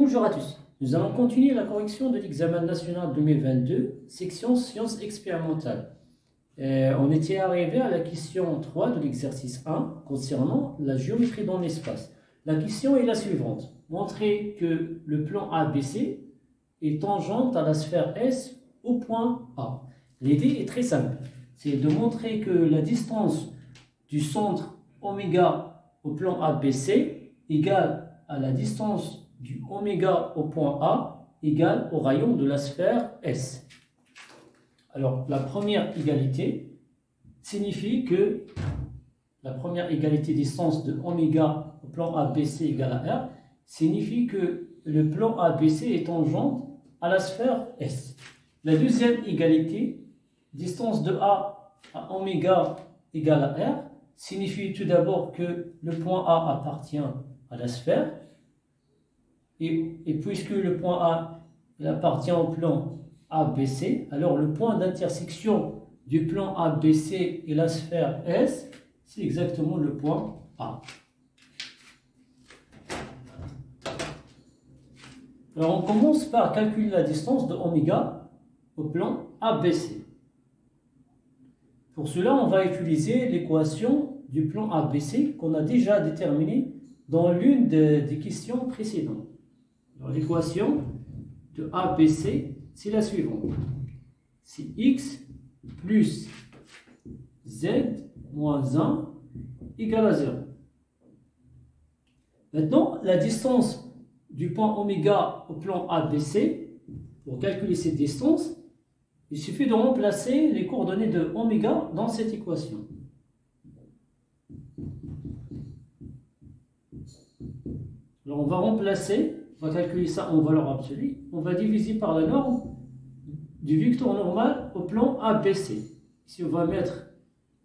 Bonjour à tous. Nous allons continuer la correction de l'examen national 2022, section sciences expérimentales. On était arrivé à la question 3 de l'exercice 1 concernant la géométrie dans l'espace. La question est la suivante. Montrer que le plan ABC est tangente à la sphère S au point A. L'idée est très simple. C'est de montrer que la distance du centre oméga au plan ABC égale à la distance du oméga au point A égale au rayon de la sphère S. Alors, la première égalité signifie que la première égalité distance de oméga au plan ABC égale à R signifie que le plan ABC est tangent à la sphère S. La deuxième égalité, distance de A à oméga égale à R, signifie tout d'abord que le point A appartient à la sphère. Et puisque le point A il appartient au plan ABC, alors le point d'intersection du plan ABC et la sphère S, c'est exactement le point A. Alors on commence par calculer la distance de oméga au plan ABC. Pour cela, on va utiliser l'équation du plan ABC qu'on a déjà déterminée dans l'une des questions précédentes. L'équation de ABC, c'est la suivante. C'est x plus z moins 1 égale à 0. Maintenant, la distance du point oméga au plan ABC, pour calculer cette distance, il suffit de remplacer les coordonnées de oméga dans cette équation. Alors, on va remplacer. On va calculer ça en valeur absolue. On va diviser par la norme du vecteur normal au plan ABC. Ici, on va mettre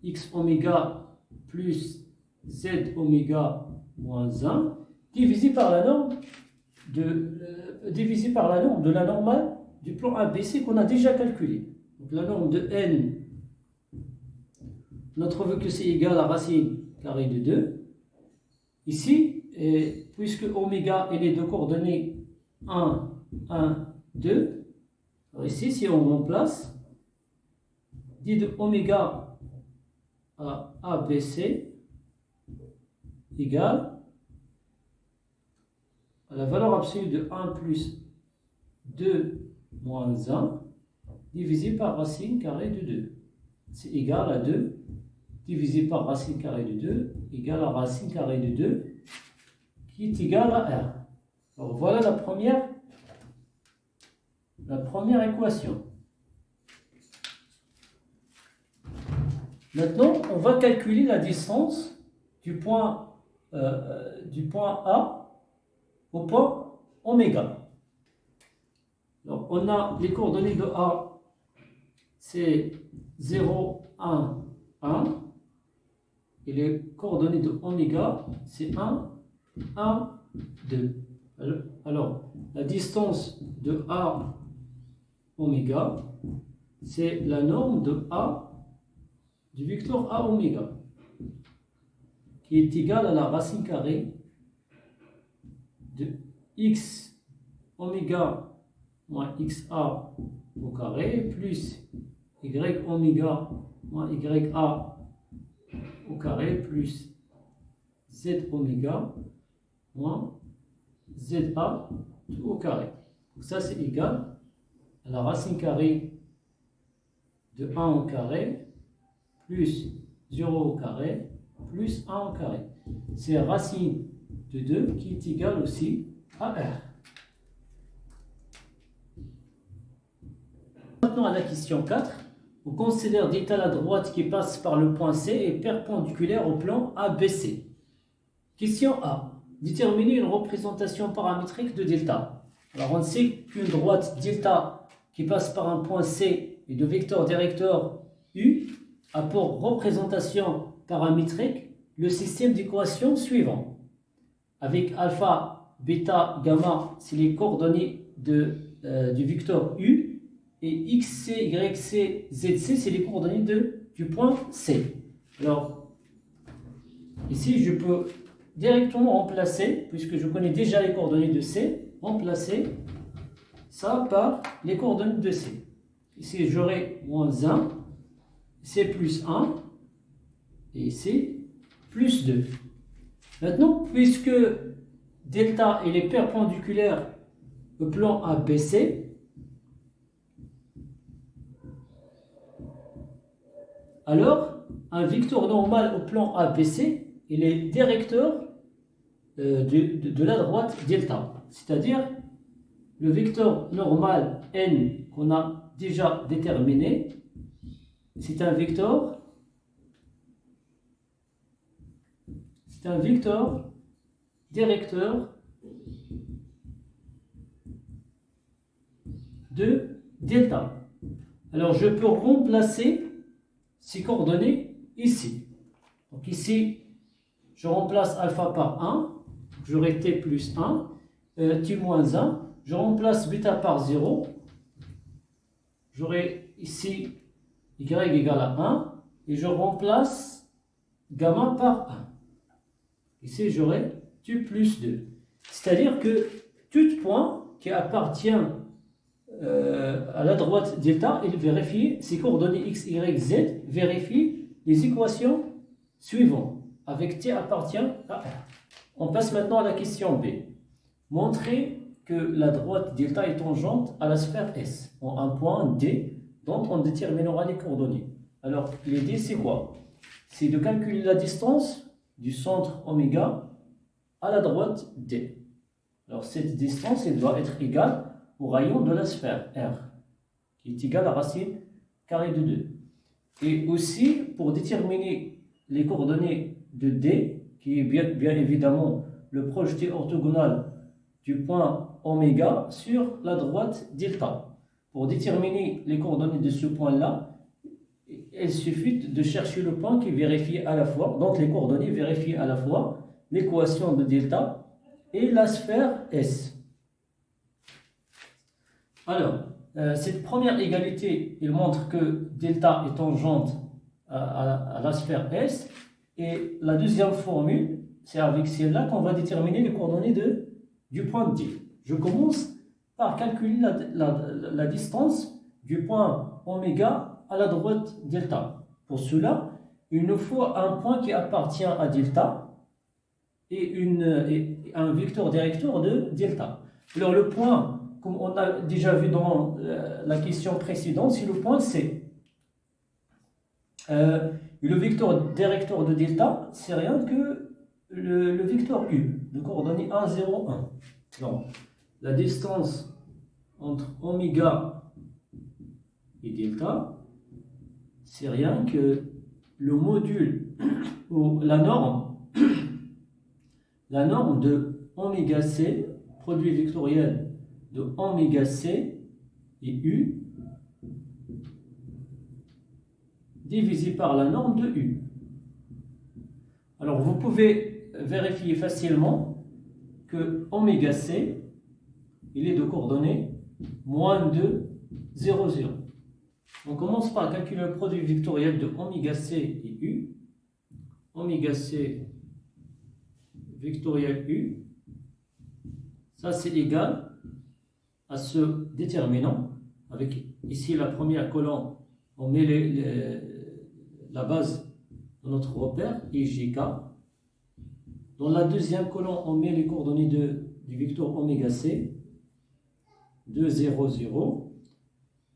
x oméga plus z oméga moins 1 divisé par la norme de la normale du plan ABC qu'on a déjà calculé. Donc la norme de n, on a trouvé que c'est égal à racine carrée de 2. Ici, puisque oméga est les deux coordonnées 1, 1, 2, alors ici, si on remplace, dit de oméga à ABC égale à la valeur absolue de 1 plus 2 moins 1 divisé par racine carrée de 2. C'est égal à 2 divisé par racine carrée de 2 égale à racine carrée de 2 qui est égal à R. Alors voilà la première équation. Maintenant, on va calculer la distance du point A au point oméga. Donc, on a les coordonnées de A, c'est 0, 1, 1. Et les coordonnées de oméga, c'est 1, 1, 2. Alors, la distance de A oméga, c'est la norme de A du vecteur A oméga, qui est égale à la racine carrée de x oméga moins xa au carré plus y oméga moins ya au carré plus z oméga moins za tout au carré. Donc ça c'est égal à la racine carrée de 1 au carré plus 0 au carré plus 1 au carré. C'est la racine de 2 qui est égale aussi à R. Maintenant à la question 4. On considère d'étal à droite qui passe par le point C et perpendiculaire au plan ABC. Question A. Déterminer une représentation paramétrique de delta. Alors on sait qu'une droite delta qui passe par un point C et de vecteur directeur U a pour représentation paramétrique le système d'équations suivant. Avec alpha, bêta, gamma, c'est les coordonnées du vecteur U. Et xc, yc, zc, c'est les coordonnées du point C. Alors, ici, je peux directement remplacer, puisque je connais déjà les coordonnées de C, remplacer ça par les coordonnées de C. Ici, j'aurai moins 1, C plus 1, et C plus 2. Maintenant, puisque delta il est perpendiculaire au plan ABC, alors un vecteur normal au plan ABC, il est directeur de la droite delta. C'est-à-dire, le vecteur normal n qu'on a déjà déterminé, c'est un vecteur directeur de delta. Alors, je peux remplacer ces coordonnées ici. Donc ici, je remplace alpha par 1, j'aurai t plus 1, t moins 1, je remplace bêta par 0, j'aurai ici y égale à 1, et je remplace gamma par 1. Ici, j'aurai t plus 2. C'est-à-dire que tout point qui appartient à la droite delta, il vérifie ses coordonnées x, y, z, vérifie les équations suivantes avec t appartient à R. On passe maintenant à la question B. Montrer que la droite delta est tangente à la sphère S en un point D dont on déterminera les coordonnées. Alors, l'idée c'est quoi? C'est de calculer la distance du centre oméga à la droite D. Alors, cette distance, elle doit être égale au rayon de la sphère R, qui est égal à racine carrée de 2. Et aussi, pour déterminer les coordonnées de D, qui est bien évidemment le projeté orthogonal du point oméga sur la droite delta. Pour déterminer les coordonnées de ce point-là, il suffit de chercher le point qui vérifie à la fois, donc les coordonnées vérifient à la fois l'équation de delta et la sphère S. Alors, cette première égalité, il montre que delta est tangente à la sphère S. Et la deuxième formule, c'est avec celle-là qu'on va déterminer les coordonnées du point D. Je commence par calculer la distance du point oméga à la droite delta. Pour cela, il nous faut un point qui appartient à delta et un vecteur directeur de delta. Alors le point, comme on a déjà vu dans la question précédente, c'est le point C. Le vecteur directeur de delta, c'est rien que le vecteur U, de coordonnées 1, 0, 1. Donc, la distance entre oméga et delta, c'est rien que le module ou la norme de oméga C, produit vectoriel de oméga C et U, divisé par la norme de U. Alors, vous pouvez vérifier facilement que oméga C, il est de coordonnées moins 2, 0, 0. On commence par calculer le produit vectoriel de oméga C et U. Oméga C vectoriel U, ça c'est égal à ce déterminant. Avec ici la première colonne, on met la base de notre repère, IJK. Dans la deuxième colonne, on met les coordonnées du vecteur oméga C, 2, 0, 0.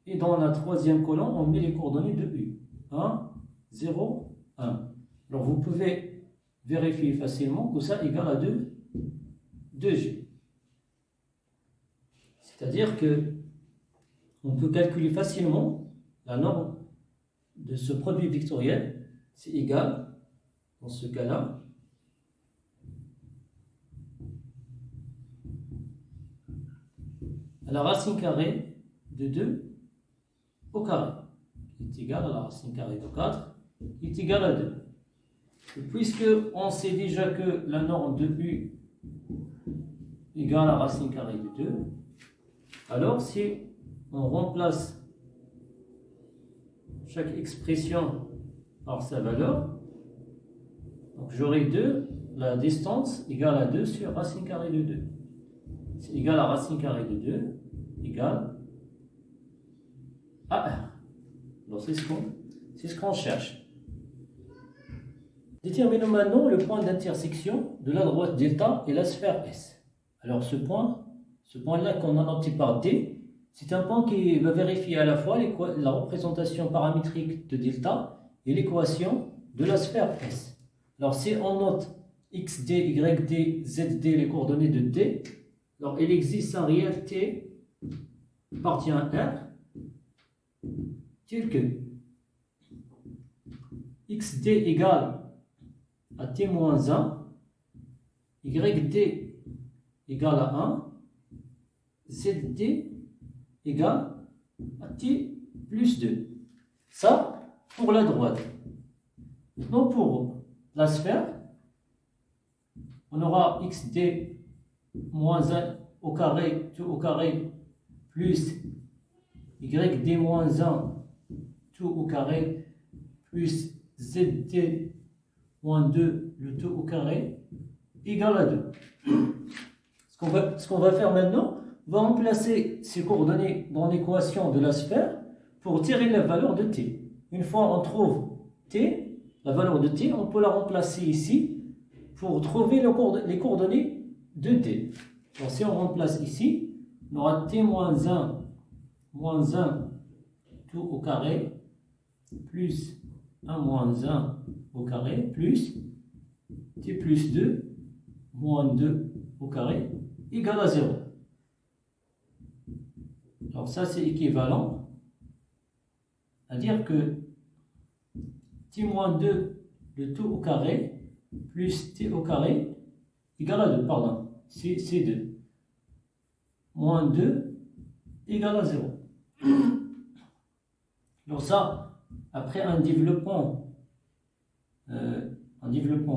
Et dans la troisième colonne, on met les coordonnées de U, 1, 0, 1. Alors vous pouvez vérifier facilement que ça égale à 2G. C'est-à-dire que on peut calculer facilement la norme de ce produit vectoriel. C'est égal, dans ce cas-là, à la racine carrée de 2 au carré, qui est égal à la racine carrée de 4, qui est égal à 2. Et puisque on sait déjà que la norme de U égale à la racine carrée de 2, alors si on remplace chaque expression par sa valeur, donc j'aurai 2, la distance égale à 2 sur racine carrée de 2. c'est égal à racine carrée de 2 égale à 1. Donc c'est ce qu'on cherche. Déterminons maintenant le point d'intersection de la droite delta et la sphère S. Alors ce point-là qu'on a noté par D, c'est un point qui va vérifier à la fois la représentation paramétrique de delta et l'équation de la sphère S. Alors si on note XD, YD, ZD, les coordonnées de D, alors il existe un réel T appartient à R, tel que XD égale à T-1, YD égale à 1, ZD égale à T plus 2. Ça, pour la droite. Maintenant, pour la sphère, on aura XD moins 1 au carré, tout au carré, plus YD moins 1, tout au carré, plus ZD moins 2, le tout au carré, égal à 2. Ce qu'on va faire maintenant, on va remplacer ces coordonnées dans l'équation de la sphère pour tirer la valeur de t. Une fois on trouve t, la valeur de t, on peut la remplacer ici pour trouver les coordonnées de t. Donc si on remplace ici, on aura t moins 1, tout au carré, plus 1 moins 1 au carré, plus t plus 2, moins 2 au carré, égale à 0. Alors ça c'est équivalent à dire que t moins 2, le tout au carré, plus t au carré, égale à 2, pardon, c'est 2, moins 2, égale à 0. Alors ça, après un développement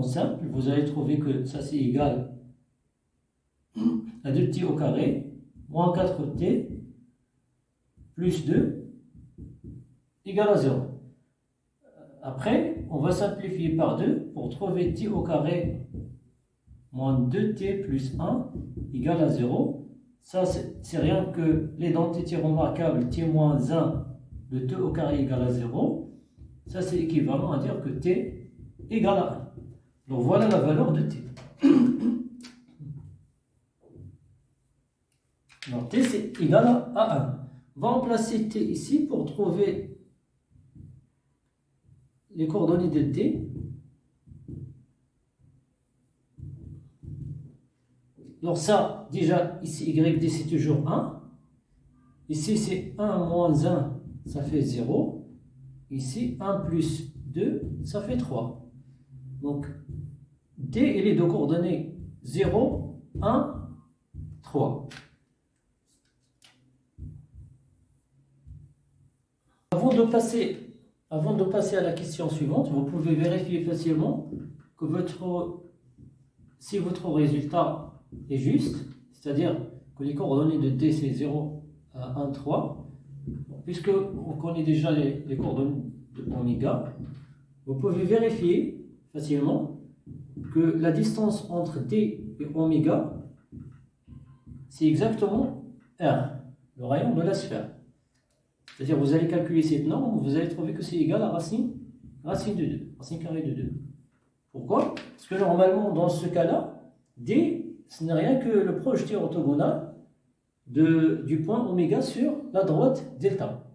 simple, vous allez trouver que ça c'est égal à 2t au carré, moins 4t, plus 2, égale à 0. Après, on va simplifier par 2 pour trouver t au carré moins 2t plus 1 égale à 0. Ça, c'est rien que l'identité remarquable t moins 1 de t au carré égale à 0. Ça, c'est équivalent à dire que t égale à 1. Donc voilà la valeur de t. Donc t c'est égal à 1. On va remplacer t ici pour trouver les coordonnées de t. Donc ça, déjà, ici, YD, c'est toujours 1. Ici, c'est 1 moins 1, ça fait 0. Ici, 1 plus 2, ça fait 3. Donc, D et les deux coordonnées 0, 1, 3. Avant de passer à la question suivante, vous pouvez vérifier facilement que si votre résultat est juste, c'est-à-dire que les coordonnées de D c'est 0, 1, 3, puisque on connaît déjà les coordonnées de oméga, vous pouvez vérifier facilement que la distance entre D et oméga, c'est exactement R, le rayon de la sphère. C'est-à-dire vous allez calculer cette norme, vous allez trouver que c'est égal à racine de 2, racine carrée de 2. Pourquoi? Parce que normalement, dans ce cas-là, D, ce n'est rien que le projeté orthogonal du point oméga sur la droite delta.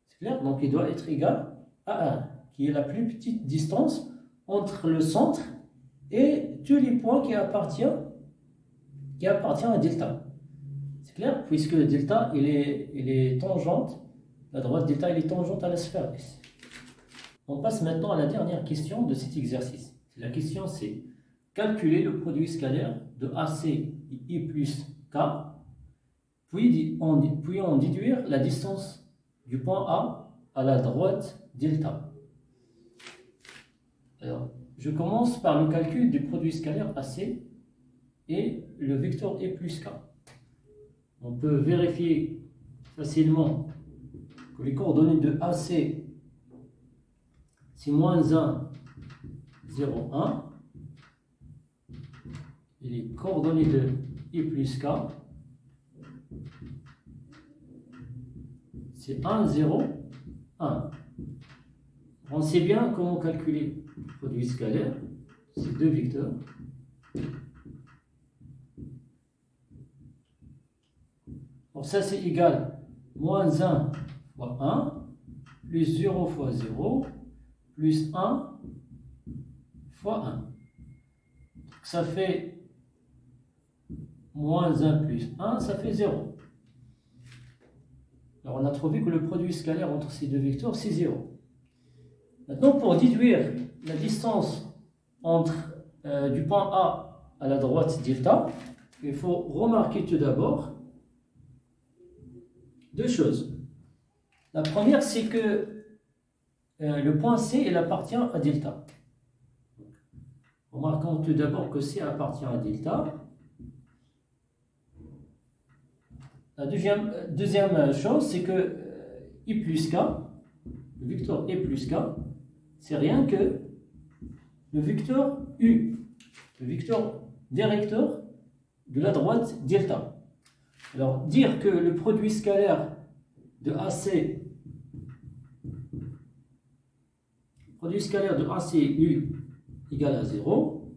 C'est clair? Donc il doit être égal à 1, qui est la plus petite distance entre le centre et tous les points qui appartiennent à delta. C'est clair? Puisque le delta, il est tangente, la droite delta, il est tangente à la sphère S. On passe maintenant à la dernière question de cet exercice. La question c'est calculer le produit scalaire de AC et I plus K, puis en déduire la distance du point A à la droite delta. Alors, je commence par le calcul du produit scalaire AC et le vecteur E plus K. On peut vérifier facilement que les coordonnées de AC c'est moins 1, 0, 1. Et les coordonnées de I plus K, c'est 1, 0, 1. On sait bien comment calculer le produit scalaire. C'est 2 vecteurs. Donc ça c'est égal moins 1 fois 1 plus 0 fois 0 plus 1 fois 1. Donc ça fait moins 1 plus 1, ça fait 0. Alors on a trouvé que le produit scalaire entre ces deux vecteurs c'est 0. Maintenant pour déduire la distance entre du point A à la droite delta, il faut remarquer tout d'abord deux choses. La première, c'est que le point C, il appartient à delta. Remarquons tout d'abord que C appartient à delta. La deuxième chose, c'est que I plus K, le vecteur I plus K, c'est rien que le vecteur U, le vecteur directeur de la droite delta. Alors, dire que le produit scalaire de AC, U égale à 0,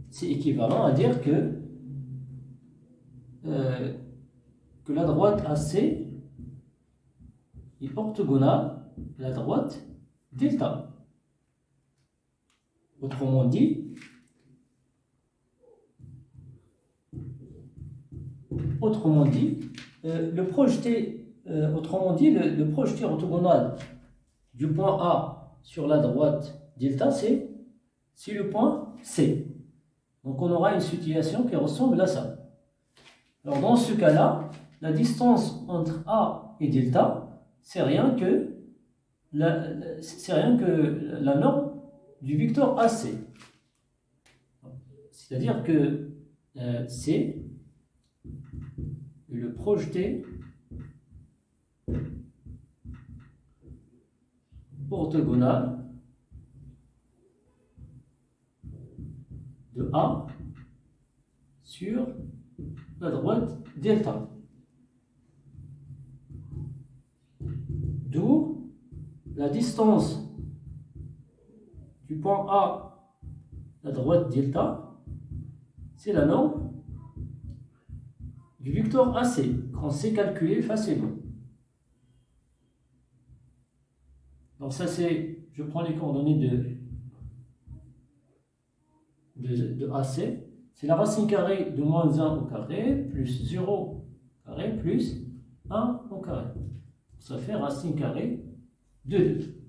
c'est équivalent à dire que la droite AC est orthogonale à la droite delta. Autrement dit, le projeté orthogonal du point A sur la droite delta, c'est le point C. Donc on aura une situation qui ressemble à ça. Alors dans ce cas-là, la distance entre A et delta, c'est rien que la norme du vecteur AC. C'est-à-dire que C est le projeté orthogonal de A sur la droite delta. D'où la distance du point A à la droite delta, c'est la norme du vecteur AC qu'on sait calculer facilement. Donc ça c'est, je prends les coordonnées de AC, c'est la racine carrée de moins 1 au carré, plus 0 au carré, plus 1 au carré. Ça fait racine carrée de 2.